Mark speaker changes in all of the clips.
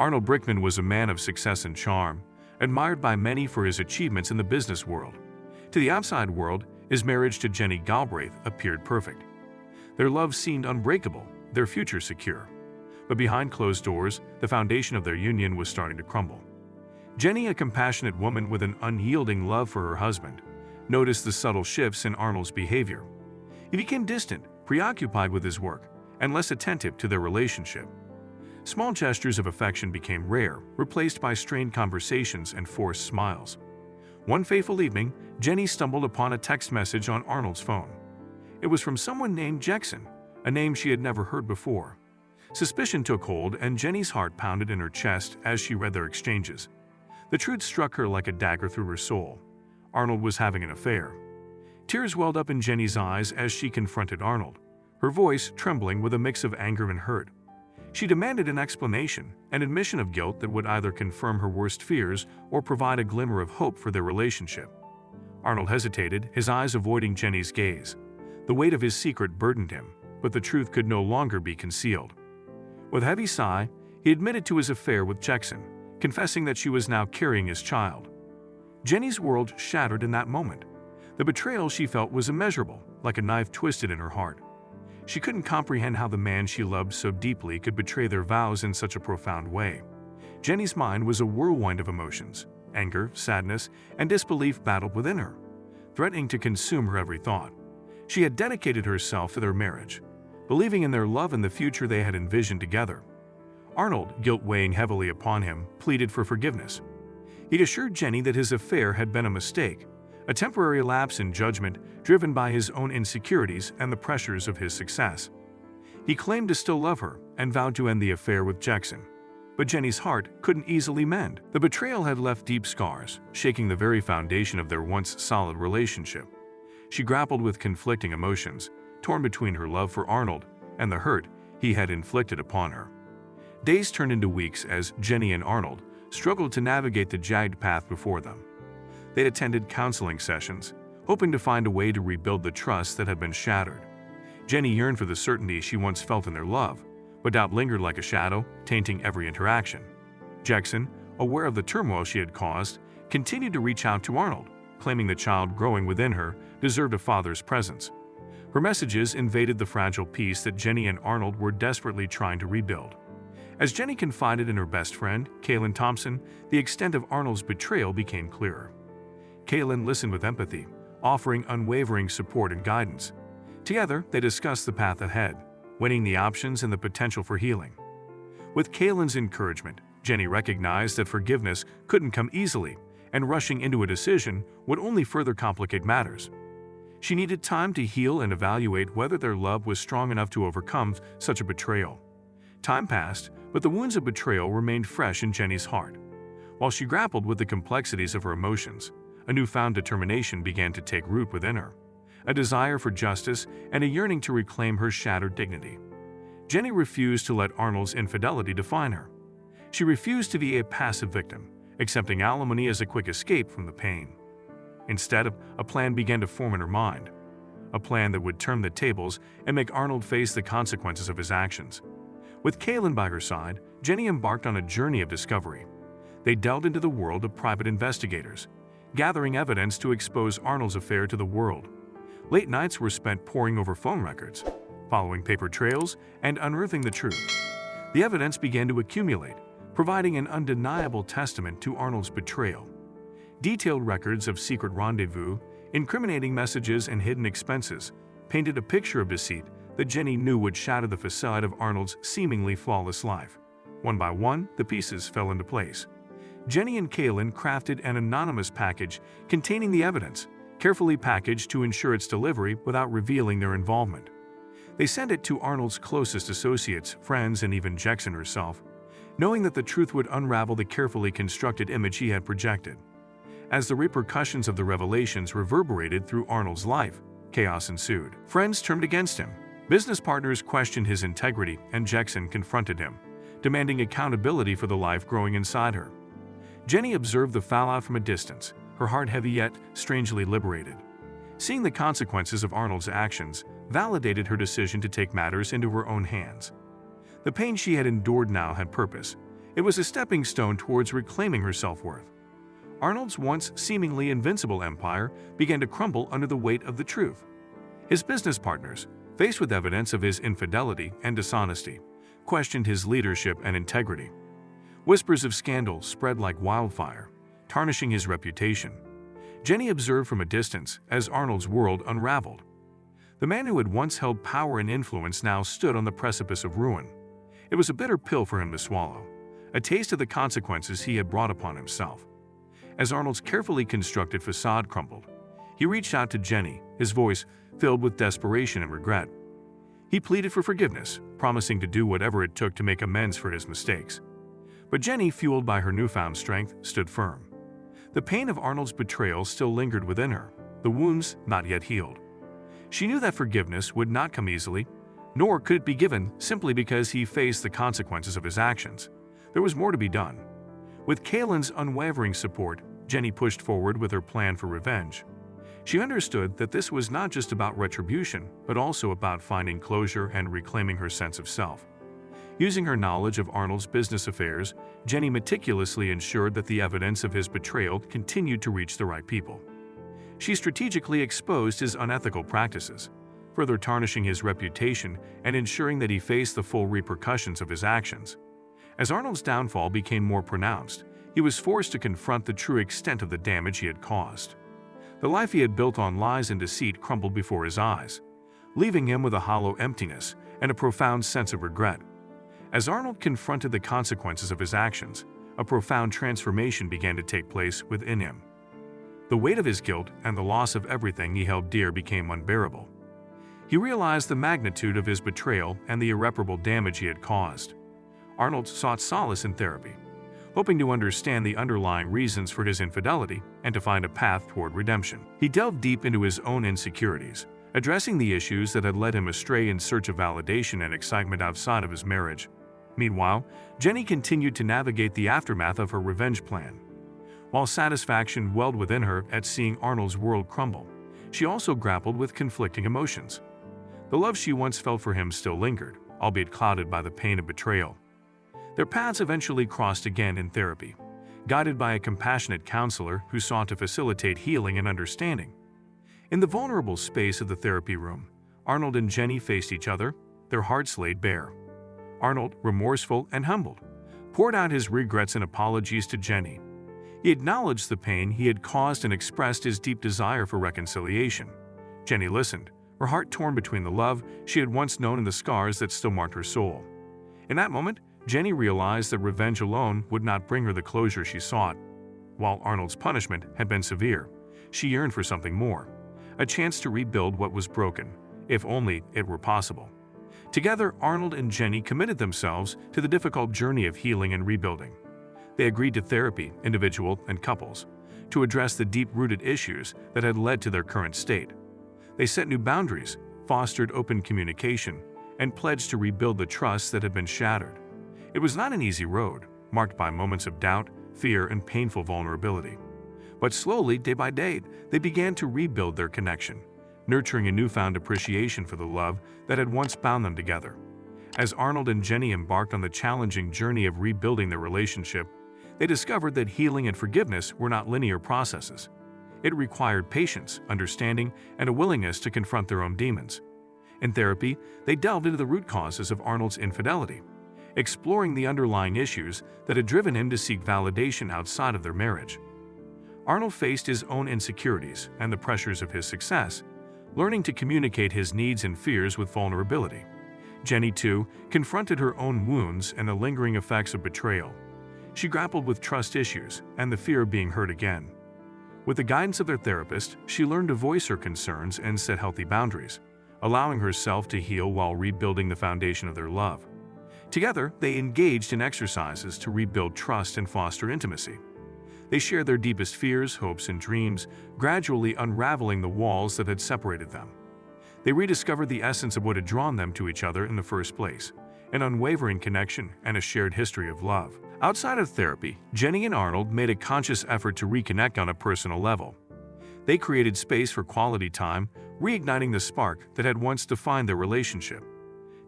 Speaker 1: Arnold Brickman was a man of success and charm, admired by many for his achievements in the business world. To the outside world, his marriage to Jenny Galbraith appeared perfect. Their love seemed unbreakable, their future secure. But behind closed doors, the foundation of their union was starting to crumble. Jenny, a compassionate woman with an unyielding love for her husband, noticed the subtle shifts in Arnold's behavior. He became distant, preoccupied with his work, and less attentive to their relationship. Small gestures of affection became rare, replaced by strained conversations and forced smiles. One fateful evening, Jenny stumbled upon a text message on Arnold's phone. It was from someone named Jackson, a name she had never heard before. Suspicion took hold, and Jenny's heart pounded in her chest as she read their exchanges. The truth struck her like a dagger through her soul. Arnold was having an affair. Tears welled up in Jenny's eyes as she confronted Arnold, her voice trembling with a mix of anger and hurt. She demanded an explanation, an admission of guilt that would either confirm her worst fears or provide a glimmer of hope for their relationship. Arnold hesitated, his eyes avoiding Jenny's gaze. The weight of his secret burdened him, but the truth could no longer be concealed. With a heavy sigh, he admitted to his affair with Jackson, confessing that she was now carrying his child. Jenny's world shattered in that moment. The betrayal she felt was immeasurable, like a knife twisted in her heart. She couldn't comprehend how the man she loved so deeply could betray their vows in such a profound way. Jenny's mind was a whirlwind of emotions. Anger, sadness, and disbelief battled within her, threatening to consume her every thought. She had dedicated herself to their marriage, believing in their love and the future they had envisioned together. Arnold, guilt weighing heavily upon him, pleaded for forgiveness. He'd assured Jenny that his affair had been a mistake, a temporary lapse in judgment driven by his own insecurities and the pressures of his success. He claimed to still love her and vowed to end the affair with Jackson. But Jenny's heart couldn't easily mend. The betrayal had left deep scars, shaking the very foundation of their once solid relationship. She grappled with conflicting emotions, torn between her love for Arnold and the hurt he had inflicted upon her. Days turned into weeks as Jenny and Arnold struggled to navigate the jagged path before them. They'd attended counseling sessions, hoping to find a way to rebuild the trust that had been shattered. Jenny yearned for the certainty she once felt in their love, but doubt lingered like a shadow, tainting every interaction. Jackson, aware of the turmoil she had caused, continued to reach out to Arnold, claiming the child growing within her deserved a father's presence. Her messages invaded the fragile peace that Jenny and Arnold were desperately trying to rebuild. As Jenny confided in her best friend, Kaylin Thompson, the extent of Arnold's betrayal became clearer. Kaylin listened with empathy, offering unwavering support and guidance. Together, they discussed the path ahead, weighing the options and the potential for healing. With Kaylin's encouragement, Jenny recognized that forgiveness couldn't come easily, and rushing into a decision would only further complicate matters. She needed time to heal and evaluate whether their love was strong enough to overcome such a betrayal. Time passed, but the wounds of betrayal remained fresh in Jenny's heart. While she grappled with the complexities of her emotions, a newfound determination began to take root within her, a desire for justice and a yearning to reclaim her shattered dignity. Jenny refused to let Arnold's infidelity define her. She refused to be a passive victim, accepting alimony as a quick escape from the pain. Instead, a plan began to form in her mind, a plan that would turn the tables and make Arnold face the consequences of his actions. With Kaylin by her side, Jenny embarked on a journey of discovery. They delved into the world of private investigators, gathering evidence to expose Arnold's affair to the world. Late nights were spent poring over phone records, following paper trails, and unearthing the truth. The evidence began to accumulate, providing an undeniable testament to Arnold's betrayal. Detailed records of secret rendezvous, incriminating messages, and hidden expenses painted a picture of deceit that Jenny knew would shatter the facade of Arnold's seemingly flawless life. One by one, the pieces fell into place. Jenny and Kaylin crafted an anonymous package containing the evidence, carefully packaged to ensure its delivery without revealing their involvement. They sent it to Arnold's closest associates, friends, and even Jackson herself, knowing that the truth would unravel the carefully constructed image he had projected. As the repercussions of the revelations reverberated through Arnold's life, chaos ensued. Friends turned against him. Business partners questioned his integrity, and Jackson confronted him, demanding accountability for the life growing inside her. Jenny observed the fallout from a distance, her heart heavy yet strangely liberated. Seeing the consequences of Arnold's actions validated her decision to take matters into her own hands. The pain she had endured now had purpose, It was a stepping stone towards reclaiming her self-worth. Arnold's once seemingly invincible empire began to crumble under the weight of the truth. His business partners, faced with evidence of his infidelity and dishonesty, questioned his leadership and integrity. Whispers of scandal spread like wildfire, tarnishing his reputation. Jenny observed from a distance as Arnold's world unraveled. The man who had once held power and influence now stood on the precipice of ruin. It was a bitter pill for him to swallow, a taste of the consequences he had brought upon himself. As Arnold's carefully constructed facade crumbled, he reached out to Jenny, his voice filled with desperation and regret. He pleaded for forgiveness, promising to do whatever it took to make amends for his mistakes. But Jenny, fueled by her newfound strength, stood firm. The pain of Arnold's betrayal still lingered within her, the wounds not yet healed. She knew that forgiveness would not come easily, nor could it be given simply because he faced the consequences of his actions. There was more to be done. With Kaylin's unwavering support, Jenny pushed forward with her plan for revenge. She understood that this was not just about retribution, but also about finding closure and reclaiming her sense of self. Using her knowledge of Arnold's business affairs, Jenny meticulously ensured that the evidence of his betrayal continued to reach the right people. She strategically exposed his unethical practices, further tarnishing his reputation and ensuring that he faced the full repercussions of his actions. As Arnold's downfall became more pronounced, he was forced to confront the true extent of the damage he had caused. The life he had built on lies and deceit crumbled before his eyes, leaving him with a hollow emptiness and a profound sense of regret. As Arnold confronted the consequences of his actions, a profound transformation began to take place within him. The weight of his guilt and the loss of everything he held dear became unbearable. He realized the magnitude of his betrayal and the irreparable damage he had caused. Arnold sought solace in therapy, hoping to understand the underlying reasons for his infidelity and to find a path toward redemption. He delved deep into his own insecurities, addressing the issues that had led him astray in search of validation and excitement outside of his marriage. Meanwhile, Jenny continued to navigate the aftermath of her revenge plan. While satisfaction welled within her at seeing Arnold's world crumble, she also grappled with conflicting emotions. The love she once felt for him still lingered, albeit clouded by the pain of betrayal. Their paths eventually crossed again in therapy, guided by a compassionate counselor who sought to facilitate healing and understanding. In the vulnerable space of the therapy room, Arnold and Jenny faced each other, their hearts laid bare. Arnold, remorseful and humbled, poured out his regrets and apologies to Jenny. He acknowledged the pain he had caused and expressed his deep desire for reconciliation. Jenny listened, her heart torn between the love she had once known and the scars that still marked her soul. In that moment, Jenny realized that revenge alone would not bring her the closure she sought. While Arnold's punishment had been severe, she yearned for something more, a chance to rebuild what was broken, if only it were possible. Together, Arnold and Jenny committed themselves to the difficult journey of healing and rebuilding. They agreed to therapy, individual and couples, to address the deep-rooted issues that had led to their current state. They set new boundaries, fostered open communication, and pledged to rebuild the trust that had been shattered. It was not an easy road, marked by moments of doubt, fear, and painful vulnerability. But slowly, day by day, they began to rebuild their connection, nurturing a newfound appreciation for the love that had once bound them together. As Arnold and Jenny embarked on the challenging journey of rebuilding their relationship, they discovered that healing and forgiveness were not linear processes. It required patience, understanding, and a willingness to confront their own demons. In therapy, they delved into the root causes of Arnold's infidelity, exploring the underlying issues that had driven him to seek validation outside of their marriage. Arnold faced his own insecurities and the pressures of his success, learning to communicate his needs and fears with vulnerability. Jenny, too, confronted her own wounds and the lingering effects of betrayal. She grappled with trust issues and the fear of being hurt again. With the guidance of their therapist, she learned to voice her concerns and set healthy boundaries, allowing herself to heal while rebuilding the foundation of their love. Together, they engaged in exercises to rebuild trust and foster intimacy. They shared their deepest fears, hopes, and dreams, gradually unraveling the walls that had separated them. They rediscovered the essence of what had drawn them to each other in the first place, an unwavering connection and a shared history of love. Outside of therapy, Jenny and Arnold made a conscious effort to reconnect on a personal level. They created space for quality time, reigniting the spark that had once defined their relationship.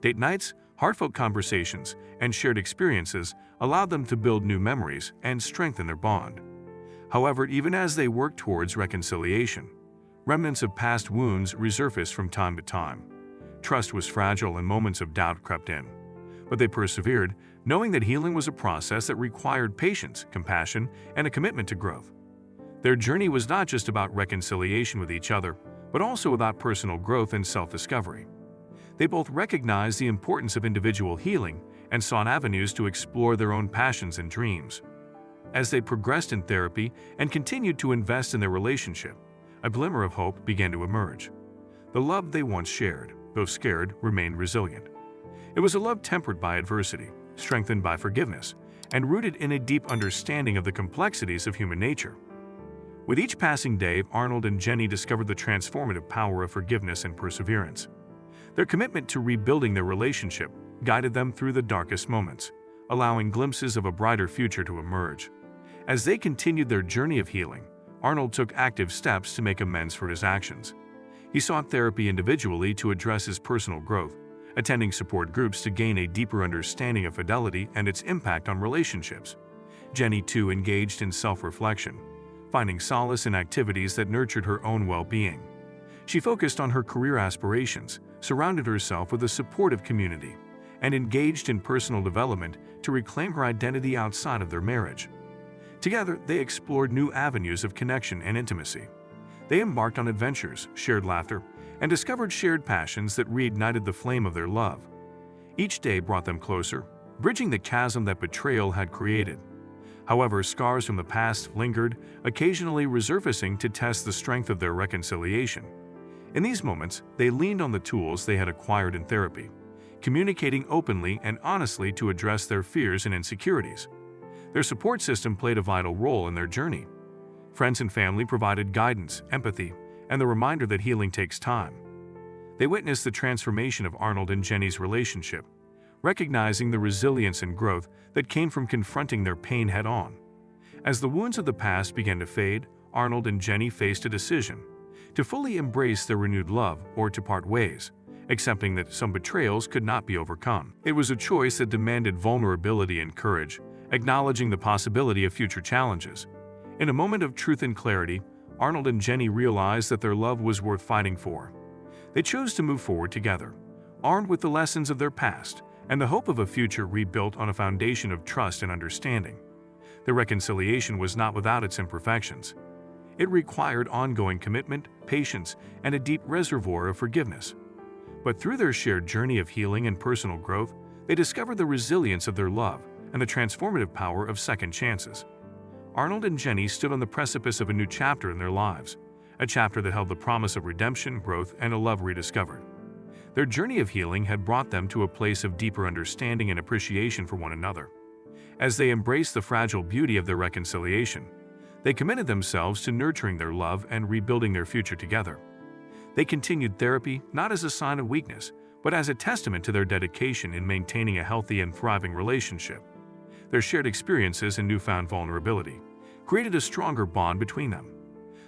Speaker 1: Date nights, heartfelt conversations, and shared experiences allowed them to build new memories and strengthen their bond. However, even as they worked towards reconciliation, remnants of past wounds resurfaced from time to time. Trust was fragile and moments of doubt crept in. But they persevered, knowing that healing was a process that required patience, compassion, and a commitment to growth. Their journey was not just about reconciliation with each other, but also about personal growth and self-discovery. They both recognized the importance of individual healing and sought avenues to explore their own passions and dreams. As they progressed in therapy and continued to invest in their relationship, a glimmer of hope began to emerge. The love they once shared, though scared, remained resilient. It was a love tempered by adversity, strengthened by forgiveness, and rooted in a deep understanding of the complexities of human nature. With each passing day, Arnold and Jenny discovered the transformative power of forgiveness and perseverance. Their commitment to rebuilding their relationship guided them through the darkest moments, allowing glimpses of a brighter future to emerge. As they continued their journey of healing, Arnold took active steps to make amends for his actions. He sought therapy individually to address his personal growth, attending support groups to gain a deeper understanding of fidelity and its impact on relationships. Jenny, too, engaged in self-reflection, finding solace in activities that nurtured her own well-being. She focused on her career aspirations, surrounded herself with a supportive community, and engaged in personal development to reclaim her identity outside of their marriage. Together, they explored new avenues of connection and intimacy. They embarked on adventures, shared laughter, and discovered shared passions that reignited the flame of their love. Each day brought them closer, bridging the chasm that betrayal had created. However, scars from the past lingered, occasionally resurfacing to test the strength of their reconciliation. In these moments, they leaned on the tools they had acquired in therapy, communicating openly and honestly to address their fears and insecurities. Their support system played a vital role in their journey. Friends and family provided guidance, empathy, and the reminder that healing takes time. They witnessed the transformation of Arnold and Jenny's relationship, recognizing the resilience and growth that came from confronting their pain head-on. As the wounds of the past began to fade, Arnold and Jenny faced a decision: to fully embrace their renewed love or to part ways, accepting that some betrayals could not be overcome. It was a choice that demanded vulnerability and courage, acknowledging the possibility of future challenges. In a moment of truth and clarity, Arnold and Jenny realized that their love was worth fighting for. They chose to move forward together, armed with the lessons of their past and the hope of a future rebuilt on a foundation of trust and understanding. Their reconciliation was not without its imperfections. It required ongoing commitment, patience, and a deep reservoir of forgiveness. But through their shared journey of healing and personal growth, they discovered the resilience of their love and the transformative power of second chances. Arnold and Jenny stood on the precipice of a new chapter in their lives, a chapter that held the promise of redemption, growth, and a love rediscovered. Their journey of healing had brought them to a place of deeper understanding and appreciation for one another. As they embraced the fragile beauty of their reconciliation, they committed themselves to nurturing their love and rebuilding their future together. They continued therapy not as a sign of weakness, but as a testament to their dedication in maintaining a healthy and thriving relationship. Their shared experiences and newfound vulnerability created a stronger bond between them.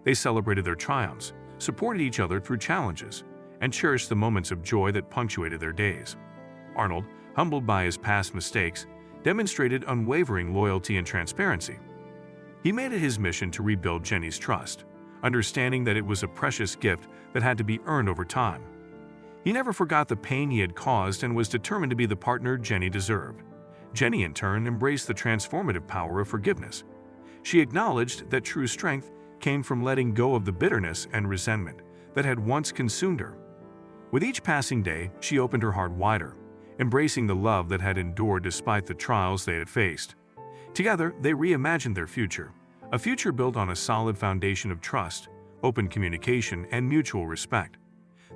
Speaker 1: They celebrated their triumphs, supported each other through challenges, and cherished the moments of joy that punctuated their days. Arnold, humbled by his past mistakes, demonstrated unwavering loyalty and transparency. He made it his mission to rebuild Jenny's trust, understanding that it was a precious gift that had to be earned over time. He never forgot the pain he had caused and was determined to be the partner Jenny deserved. Jenny, in turn, embraced the transformative power of forgiveness. She acknowledged that true strength came from letting go of the bitterness and resentment that had once consumed her. With each passing day, she opened her heart wider, embracing the love that had endured despite the trials they had faced. Together, they reimagined their future, a future built on a solid foundation of trust, open communication, and mutual respect.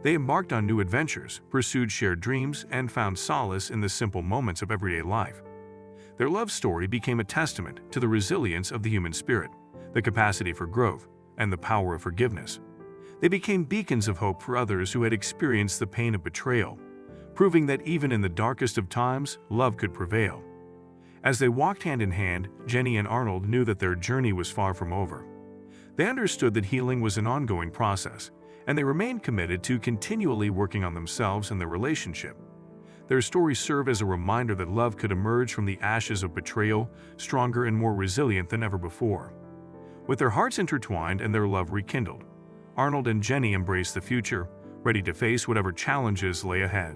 Speaker 1: They embarked on new adventures, pursued shared dreams, and found solace in the simple moments of everyday life. Their love story became a testament to the resilience of the human spirit, the capacity for growth, and the power of forgiveness. They became beacons of hope for others who had experienced the pain of betrayal, proving that even in the darkest of times, love could prevail. As they walked hand in hand, Jenny and Arnold knew that their journey was far from over. They understood that healing was an ongoing process, and they remained committed to continually working on themselves and their relationship. Their stories serve as a reminder that love could emerge from the ashes of betrayal, stronger and more resilient than ever before. With their hearts intertwined and their love rekindled, Arnold and Jenny embrace the future, ready to face whatever challenges lay ahead.